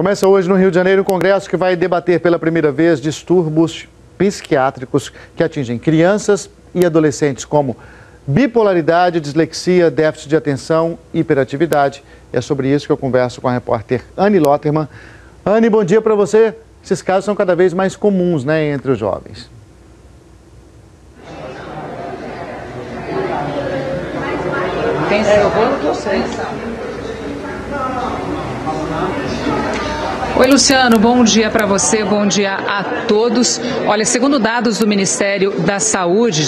Começa hoje no Rio de Janeiro um congresso que vai debater pela primeira vez distúrbios psiquiátricos que atingem crianças e adolescentes, como bipolaridade, dislexia, déficit de atenção e hiperatividade. É sobre isso que eu converso com a repórter Anne Lotterman. Anne, bom dia para você. Esses casos são cada vez mais comuns, né, entre os jovens. Eu vou no que eu sei. Oi, Luciano, bom dia para você, bom dia a todos. Olha, segundo dados do Ministério da Saúde,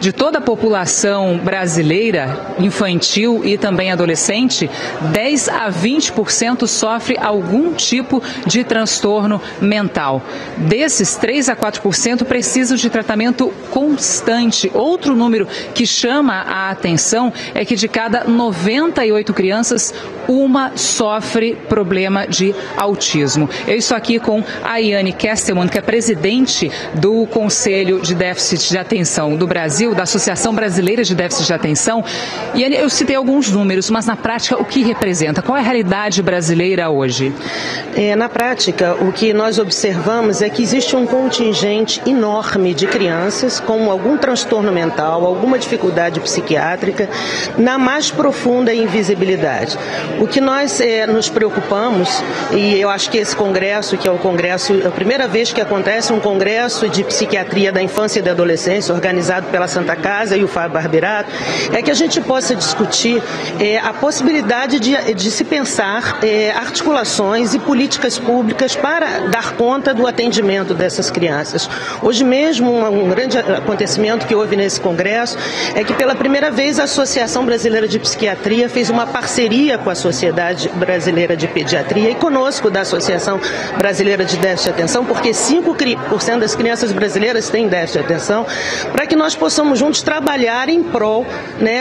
de toda a população brasileira, infantil e também adolescente, 10 a 20% sofre algum tipo de transtorno mental. Desses, 3 a 4% precisam de tratamento constante. Outro número que chama a atenção é que de cada 98 crianças, uma sofre problema de autismo. Eu estou aqui com a Iane Kestelman, que é presidente do Conselho de Déficit de Atenção do Brasil, da Associação Brasileira de Déficit de Atenção. Iane, eu citei alguns números, mas na prática o que representa? Qual é a realidade brasileira hoje? Na prática, o que nós observamos é que existe um contingente enorme de crianças com algum transtorno mental, alguma dificuldade psiquiátrica, na mais profunda invisibilidade. O que nós nos preocupamos, e eu acho que esse congresso, que é o congresso, a primeira vez que acontece um congresso de psiquiatria da infância e da adolescência, organizado pela Santa Casa e o Fábio Barberato, é que a gente possa discutir a possibilidade de se pensar articulações e políticas públicas para dar conta do atendimento dessas crianças. Hoje mesmo, um grande acontecimento que houve nesse congresso é que pela primeira vez a Associação Brasileira de Psiquiatria fez uma parceria com a Sociedade Brasileira de Pediatria e conosco da Associação Brasileira de Déficit de Atenção, porque 5% das crianças brasileiras têm déficit de atenção, para que nós possamos juntos trabalhar em prol,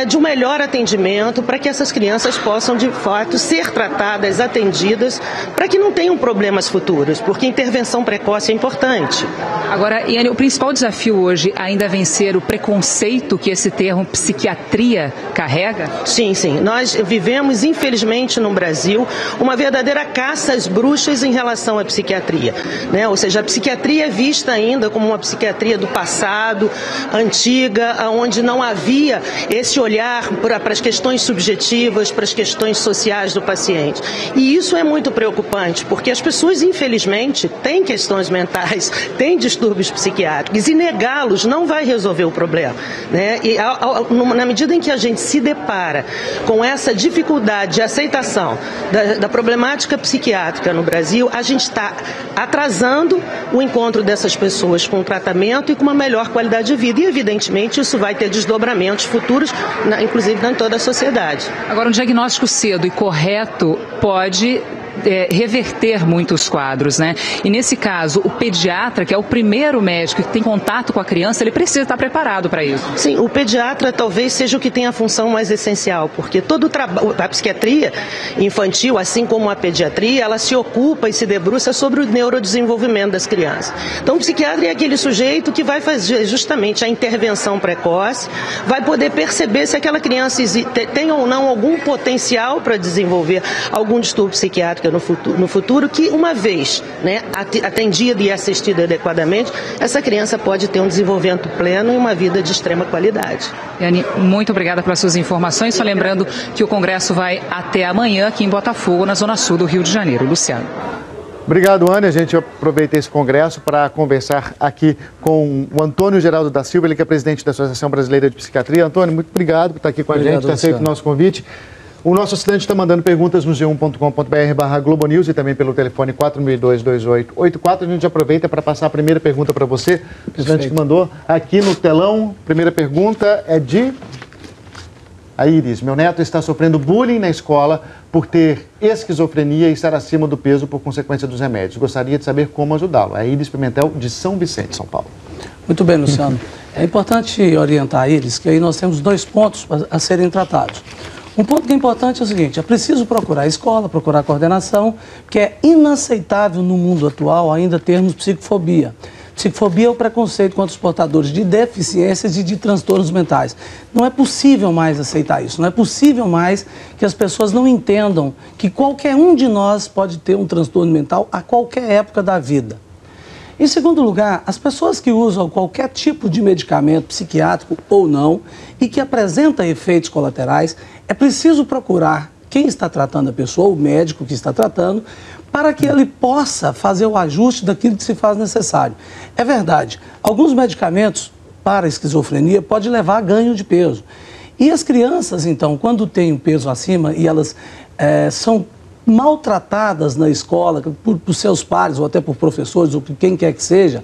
de um melhor atendimento, para que essas crianças possam, de fato, ser tratadas, atendidas, para que não tenham problemas futuros, porque intervenção precoce é importante. Agora, Iane, o principal desafio hoje ainda é vencer o preconceito que esse termo psiquiatria carrega? Sim. Nós vivemos, infelizmente, no Brasil, uma verdadeira caça às bruxas em relação à psiquiatria. Ou seja, a psiquiatria é vista ainda como uma psiquiatria do passado, antiga, onde não havia esse olhar para as questões subjetivas, para as questões sociais do paciente. E isso é muito preocupante, porque as pessoas, infelizmente, têm questões mentais, têm distúrbios psiquiátricos, e negá-los não vai resolver o problema. E na medida em que a gente se depara com essa dificuldade de aceitação da problemática psiquiátrica no Brasil, a gente está atrasando o encontro dessas pessoas com o tratamento e com uma melhor qualidade de vida. E, evidentemente, isso vai ter desdobramentos futuros, inclusive em toda a sociedade. Agora, um diagnóstico cedo e correto pode reverter muitos quadros, E nesse caso, o pediatra, que é o primeiro médico que tem contato com a criança, ele precisa estar preparado para isso. Sim, o pediatra talvez seja o que tem a função mais essencial, porque a psiquiatria infantil, assim como a pediatria, ela se ocupa e se debruça sobre o neurodesenvolvimento das crianças. Então, o psiquiatra é aquele sujeito que vai fazer justamente a intervenção precoce, vai poder perceber se aquela criança tem ou não algum potencial para desenvolver algum distúrbio psiquiátrico no futuro, que uma vez atendida e assistida adequadamente, essa criança pode ter um desenvolvimento pleno e uma vida de extrema qualidade. Iane, muito obrigada pelas suas informações. Só lembrando que o congresso vai até amanhã aqui em Botafogo, na zona sul do Rio de Janeiro. Luciano. Obrigado, Anne. A gente aproveita esse congresso para conversar aqui com o Antônio Geraldo da Silva, ele que é presidente da Associação Brasileira de Psiquiatria. Antônio, muito obrigado por estar aqui com a gente, ter aceito o nosso convite. O nosso assinante está mandando perguntas no g1.com.br/globonews e também pelo telefone 4.002-2884. A gente aproveita para passar a primeira pergunta para você. O assinante que mandou aqui no telão. Primeira pergunta é de a Iris. Meu neto está sofrendo bullying na escola por ter esquizofrenia e estar acima do peso por consequência dos remédios. Gostaria de saber como ajudá-lo. A Iris Pimentel, de São Vicente, São Paulo. Muito bem, Luciano. É importante orientar a Iris que aí nós temos 2 pontos a serem tratados. Um ponto que é importante é o seguinte: é preciso procurar a escola, procurar a coordenação, porque é inaceitável no mundo atual ainda termos psicofobia. Psicofobia é o preconceito contra os portadores de deficiências e de transtornos mentais. Não é possível mais aceitar isso, não é possível mais que as pessoas não entendam que qualquer um de nós pode ter um transtorno mental a qualquer época da vida. Em segundo lugar, as pessoas que usam qualquer tipo de medicamento psiquiátrico ou não e que apresenta efeitos colaterais, é preciso procurar quem está tratando a pessoa, o médico que está tratando, para que ele possa fazer o ajuste daquilo que se faz necessário. É verdade, alguns medicamentos para a esquizofrenia podem levar a ganho de peso. E as crianças, então, quando têm um peso acima e elas são maltratadas na escola por seus pares ou até por professores ou por quem quer que seja,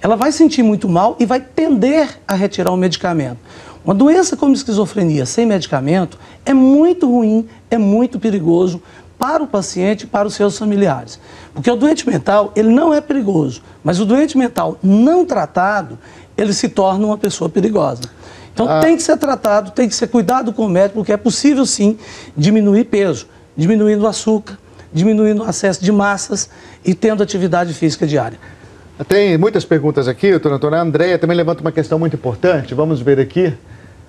ela vai sentir muito mal e vai tender a retirar o medicamento. Uma doença como esquizofrenia sem medicamento é muito ruim, é muito perigoso para o paciente e para os seus familiares. Porque o doente mental, ele não é perigoso, mas o doente mental não tratado, ele se torna uma pessoa perigosa. Então tem que ser tratado, tem que ser cuidado com o médico, porque é possível sim diminuir peso, diminuindo o açúcar, diminuindo o excesso de massas e tendo atividade física diária. Tem muitas perguntas aqui, doutora Antônia. A Andréia também levanta uma questão muito importante, vamos ver aqui.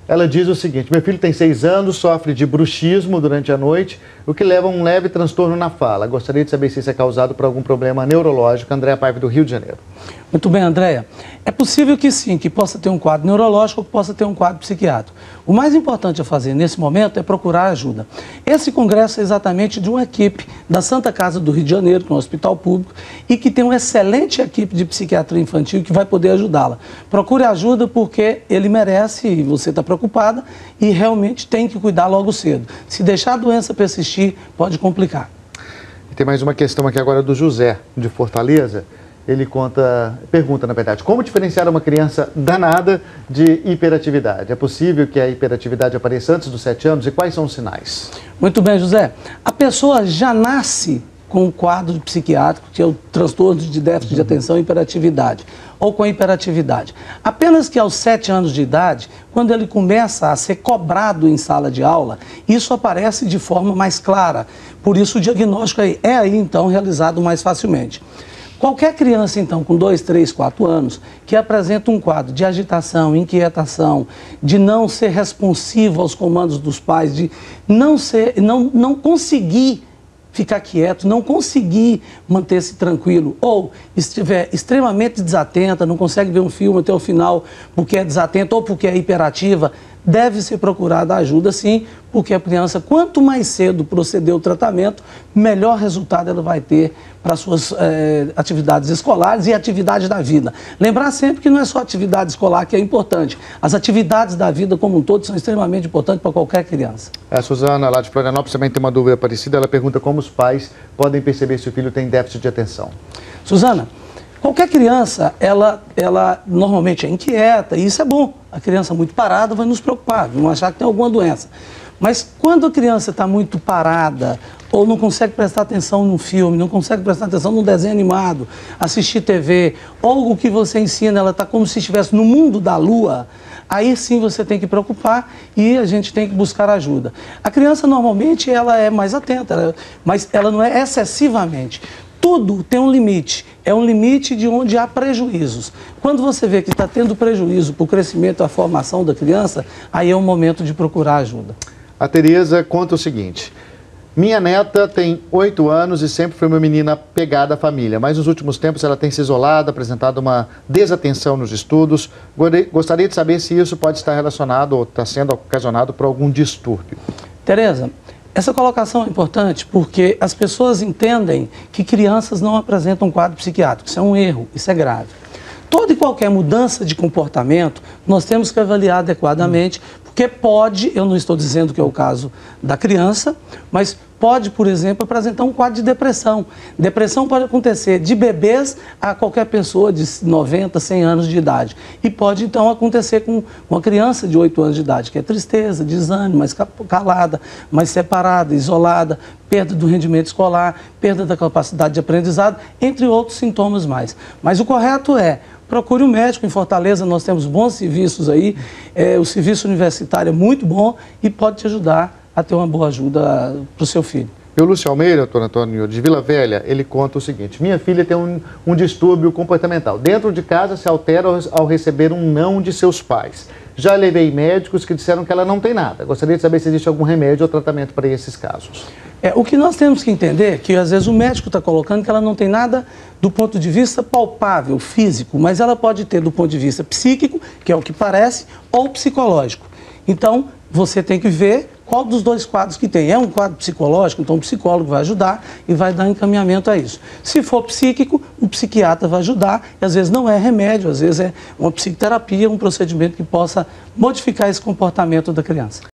Ela diz o seguinte: meu filho tem 6 anos, sofre de bruxismo durante a noite, o que leva a um leve transtorno na fala. Gostaria de saber se isso é causado por algum problema neurológico. Andréia Paiva, do Rio de Janeiro. Muito bem, Andréia. É possível que sim, que possa ter um quadro neurológico ou que possa ter um quadro psiquiátrico. O mais importante a fazer nesse momento é procurar ajuda. Esse congresso é exatamente de uma equipe da Santa Casa do Rio de Janeiro, que é um hospital público, e que tem uma excelente equipe de psiquiatria infantil que vai poder ajudá-la. Procure ajuda porque ele merece e você está preocupada e realmente tem que cuidar logo cedo. Se deixar a doença persistir, pode complicar. E tem mais uma questão aqui agora do José, de Fortaleza. Ele pergunta, na verdade, como diferenciar uma criança danada de hiperatividade? É possível que a hiperatividade apareça antes dos 7 anos? E quais são os sinais? Muito bem, José. A pessoa já nasce com um quadro psiquiátrico, que é o transtorno de déficit de atenção e hiperatividade, ou com hiperatividade. Apenas que aos 7 anos de idade, quando ele começa a ser cobrado em sala de aula, isso aparece de forma mais clara. Por isso o diagnóstico é aí então realizado mais facilmente. Qualquer criança, então, com 2, 3, 4 anos, que apresenta um quadro de agitação, inquietação, de não ser responsivo aos comandos dos pais, de não conseguir ficar quieto, não conseguir manter-se tranquilo, ou estiver extremamente desatenta, não consegue ver um filme até o final porque é desatenta ou porque é hiperativa, deve ser procurada ajuda sim, porque a criança, quanto mais cedo proceder o tratamento, melhor resultado ela vai ter para suas atividades escolares e atividades da vida. Lembrar sempre que não é só a atividade escolar que é importante, as atividades da vida como um todo são extremamente importantes para qualquer criança. A Suzana, lá de Florianópolis, também tem uma dúvida parecida. Ela pergunta como os pais podem perceber se o filho tem déficit de atenção. Suzana, qualquer criança, ela normalmente é inquieta, e isso é bom. A criança muito parada vai nos preocupar, vamos achar que tem alguma doença. Mas quando a criança está muito parada, ou não consegue prestar atenção num filme, não consegue prestar atenção num desenho animado, assistir TV, ou o que você ensina, ela está como se estivesse no mundo da lua, aí sim você tem que preocupar e a gente tem que buscar ajuda. A criança normalmente ela é mais atenta, mas ela não é excessivamente. Tudo tem um limite, é um limite de onde há prejuízos. Quando você vê que está tendo prejuízo para o crescimento e a formação da criança, aí é o momento de procurar ajuda. A Tereza conta o seguinte: minha neta tem 8 anos e sempre foi uma menina pegada à família, mas nos últimos tempos ela tem se isolado, apresentado uma desatenção nos estudos. Gostaria de saber se isso pode estar relacionado ou está sendo ocasionado por algum distúrbio. Tereza, essa colocação é importante porque as pessoas entendem que crianças não apresentam quadro psiquiátrico. Isso é um erro, isso é grave. Toda e qualquer mudança de comportamento nós temos que avaliar adequadamente, porque pode, eu não estou dizendo que é o caso da criança, mas pode, por exemplo, apresentar um quadro de depressão. Depressão pode acontecer de bebês a qualquer pessoa de 90, 100 anos de idade. E pode, então, acontecer com uma criança de 8 anos de idade, que é tristeza, desânimo, mais calada, mais separada, isolada, perda do rendimento escolar, perda da capacidade de aprendizado, entre outros sintomas mais. Mas o correto é: procure um médico. Em Fortaleza nós temos bons serviços aí, o serviço universitário é muito bom e pode te ajudar a ter uma boa ajuda para o seu filho. E o Lúcio Almeida, doutor Antônio, de Vila Velha, ele conta o seguinte: minha filha tem um distúrbio comportamental. Dentro de casa se altera ao receber um não de seus pais. Já levei médicos que disseram que ela não tem nada. Gostaria de saber se existe algum remédio ou tratamento para esses casos. O que nós temos que entender é que às vezes o médico está colocando que ela não tem nada do ponto de vista palpável, físico, mas ela pode ter do ponto de vista psíquico, que é o que parece, ou psicológico. Então, você tem que ver qual dos dois quadros que tem. É um quadro psicológico, então o psicólogo vai ajudar e vai dar encaminhamento a isso. Se for psíquico, o psiquiatra vai ajudar, e às vezes não é remédio, às vezes é uma psicoterapia, um procedimento que possa modificar esse comportamento da criança.